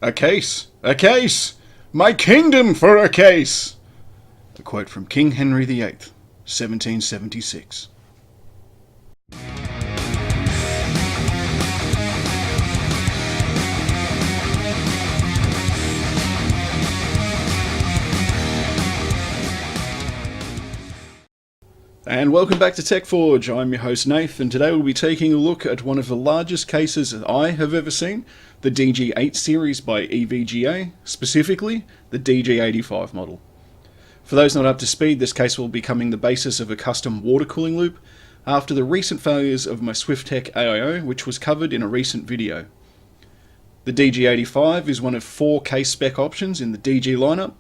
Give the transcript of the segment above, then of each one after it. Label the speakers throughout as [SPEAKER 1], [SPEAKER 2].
[SPEAKER 1] A case! A case! My kingdom for a case! A quote from King Henry VIII, 1776. And welcome back to TechForge. I'm your host Nath, and today we'll be taking a look at one of the largest cases that I have ever seen, the DG8 series by EVGA, specifically the DG-85 model. For those not up to speed, this case will be becoming the basis of a custom water cooling loop after the recent failures of my SwiftTech AIO, which was covered in a recent video. The DG-85 is one of 4 case spec options in the DG lineup.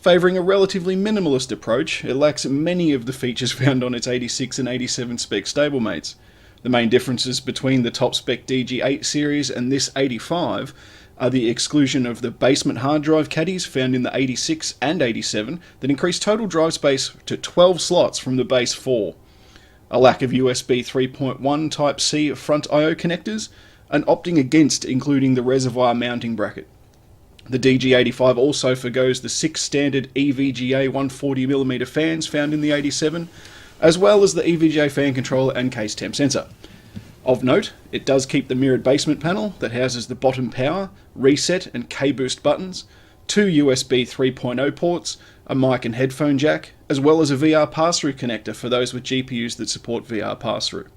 [SPEAKER 1] Favouring a relatively minimalist approach, it lacks many of the features found on its 86 and 87 spec stablemates. The main differences between the top spec DG8 series and this 85 are the exclusion of the basement hard drive caddies found in the 86 and 87 that increase total drive space to 12 slots from the base 4, a lack of USB 3.1 Type-C front I/O connectors, and opting against including the reservoir mounting bracket. The DG85 also forgoes the 6 standard EVGA 140mm fans found in the 87, as well as the EVGA fan controller and case temp sensor. Of note, it does keep the mirrored basement panel that houses the bottom power, reset and K-boost buttons, 2 USB 3.0 ports, a mic and headphone jack, as well as a VR pass-through connector for those with GPUs that support VR pass-through.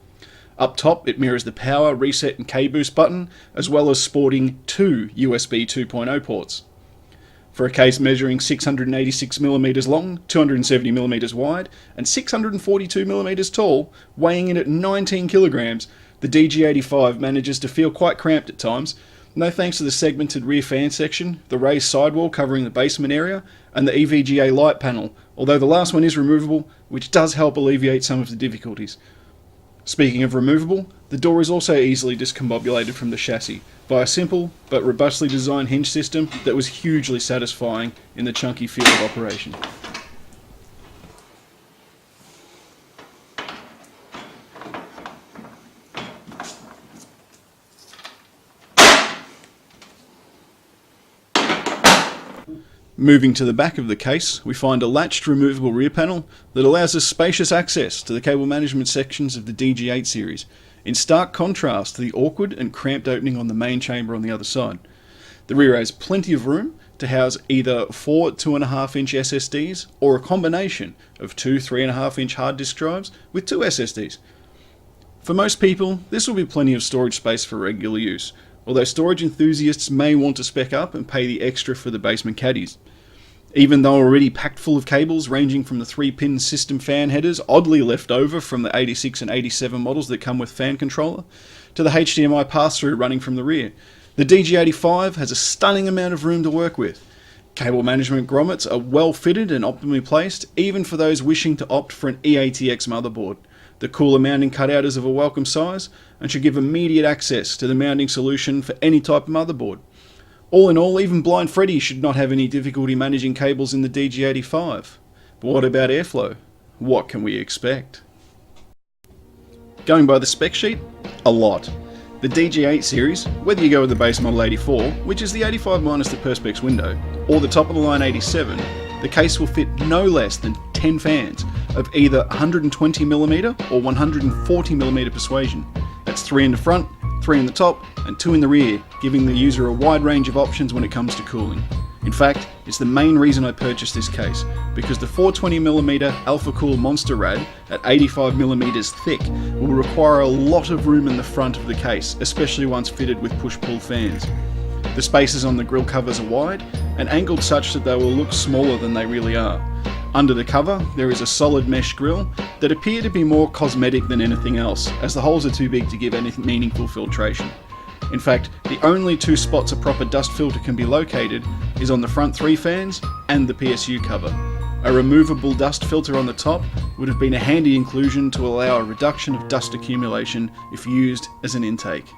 [SPEAKER 1] Up top, it mirrors the power, reset and K-boost button, as well as sporting 2 USB 2.0 ports. For a case measuring 686mm long, 270mm wide, and 642mm tall, weighing in at 19 kilograms, the DG85 manages to feel quite cramped at times, no thanks to the segmented rear fan section, the raised sidewall covering the basement area, and the EVGA light panel, although the last one is removable, which does help alleviate some of the difficulties. Speaking of removable, the door is also easily discombobulated from the chassis by a simple but robustly designed hinge system that was hugely satisfying in the chunky field of operation. Moving to the back of the case, we find a latched removable rear panel that allows us spacious access to the cable management sections of the DG8 series, in stark contrast to the awkward and cramped opening on the main chamber on the other side. The rear has plenty of room to house either 4 2.5-inch SSDs or a combination of 2 3.5-inch hard disk drives with 2 SSDs. For most people, this will be plenty of storage space for regular use, although storage enthusiasts may want to spec up and pay the extra for the basement caddies. Even though already packed full of cables ranging from the 3-pin system fan headers oddly left over from the 86 and 87 models that come with fan controller, to the HDMI pass-through running from the rear, the DG85 has a stunning amount of room to work with. Cable management grommets are well fitted and optimally placed, even for those wishing to opt for an EATX motherboard. The cooler mounting cutout is of a welcome size and should give immediate access to the mounting solution for any type of motherboard. All in all, even Blind Freddy should not have any difficulty managing cables in the DG85. But what about airflow? What can we expect? Going by the spec sheet, a lot. The DG8 series, whether you go with the base model 84, which is the 85 minus the Perspex window, or the top of the line 87, the case will fit no less than 10 fans of either 120mm or 140mm persuasion. That's 3 in the front, 3 in the top, and 2 in the rear, giving the user a wide range of options when it comes to cooling. In fact, it's the main reason I purchased this case, because the 420mm Alpha Cool Monster Rad at 85mm thick will require a lot of room in the front of the case, especially once fitted with push-pull fans. The spaces on the grille covers are wide and angled such that they will look smaller than they really are. Under the cover, there is a solid mesh grille that appear to be more cosmetic than anything else, as the holes are too big to give any meaningful filtration. In fact, the only 2 spots a proper dust filter can be located is on the front 3 fans and the PSU cover. A removable dust filter on the top would have been a handy inclusion to allow a reduction of dust accumulation if used as an intake.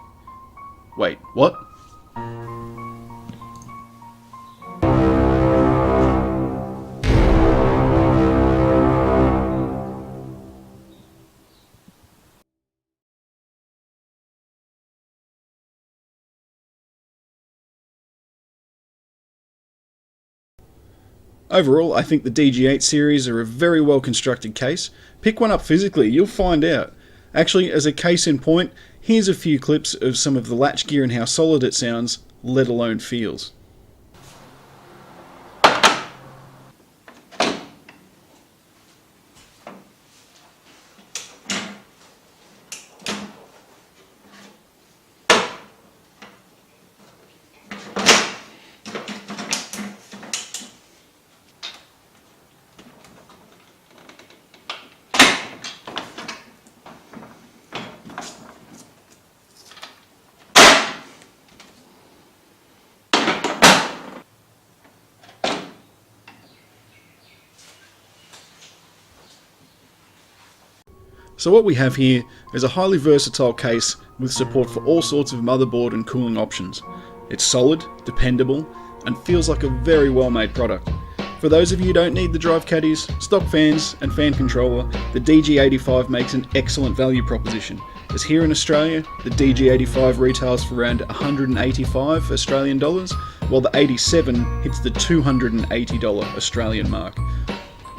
[SPEAKER 1] Wait, what? Overall, I think the DG8 series are a very well constructed case. Pick one up physically, you'll find out. Actually, as a case in point, here's a few clips of some of the latch gear and how solid it sounds, let alone feels. So what we have here is a highly versatile case with support for all sorts of motherboard and cooling options. It's solid, dependable, and feels like a very well made product. For those of you who don't need the drive caddies, stock fans and fan controller, the DG-85 makes an excellent value proposition, as here in Australia the DG-85 retails for around 185 Australian dollars, while the 87 hits the $280 Australian mark.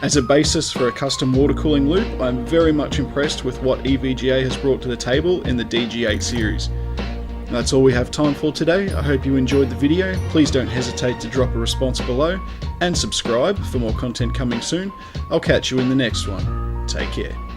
[SPEAKER 1] As a basis for a custom water cooling loop, I'm very much impressed with what EVGA has brought to the table in the DG8 series. That's all we have time for today. I hope you enjoyed the video. Please don't hesitate to drop a response below and subscribe for more content coming soon. I'll catch you in the next one. Take care.